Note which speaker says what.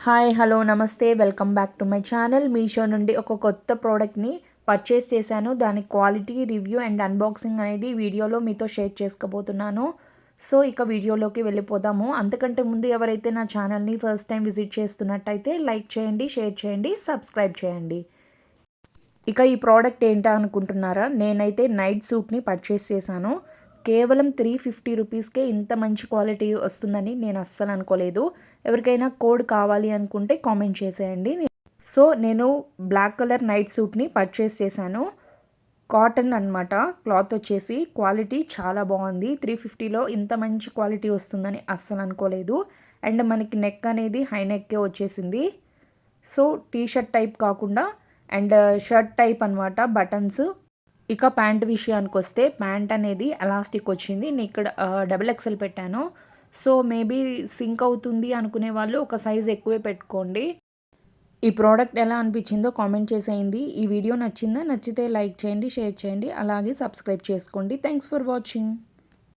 Speaker 1: Hi hello నమస్తే welcome back to my channel. Meesho నుండి ఒక కొత్త ప్రోడక్ట్ని పర్చేస్ చేశాను. దాని క్వాలిటీ రివ్యూ అండ్ అన్బాక్సింగ్ అనేది వీడియోలో మీతో షేర్ చేసుకోబోతున్నాను. సో ఇక వీడియోలోకి వెళ్ళిపోదాము. అంతకంటే ముందు ఎవరైతే నా ఛానల్ని ఫస్ట్ టైం విజిట్ చేస్తున్నట్టయితే లైక్ చేయండి, షేర్ చేయండి, సబ్స్క్రైబ్ చేయండి. ఇక ఈ ప్రోడక్ట్ ఏంటా అనుకుంటున్నారా? నేనైతే నైట్ సూట్ని పర్చేస్ చేశాను. కేవలం 350 రూపీస్కే ఇంత మంచి క్వాలిటీ వస్తుందని నేను అస్సలు అనుకోలేదు. ఎవరికైనా కోడ్ కావాలి అనుకుంటే కామెంట్ చేసేయండి. సో నేను బ్లాక్ కలర్ నైట్ సూట్ని పర్చేస్ చేశాను. కాటన్ అనమాట, క్లాత్ వచ్చేసి క్వాలిటీ చాలా బాగుంది. 350లో ఇంత మంచి క్వాలిటీ వస్తుందని అస్సలు అనుకోలేదు. అండ్ మనకి నెక్ అనేది హై నెక్కే వచ్చేసింది. సో టీ షర్ట్ టైప్ కాకుండా అండ్ షర్ట్ టైప్ అనమాట, బటన్స్. ఇక ప్యాంట్ విషయానికి వస్తే ప్యాంట్ అనేది ఎలాస్టిక్ వచ్చింది. నేను ఇక్కడ డబుల్ ఎక్సెల్ పెట్టాను. సో మేబీ సింక్ అవుతుంది అనుకునే వాళ్ళు ఒక సైజ్ ఎక్కువే పెట్టుకోండి. ఈ ప్రోడక్ట్ ఎలా అనిపించిందో కామెంట్ చేసేయండి. ఈ వీడియో నచ్చిందా? నచ్చితే లైక్ చేయండి, షేర్ చేయండి, అలాగే సబ్స్క్రైబ్ చేసుకోండి. Thanks for watching.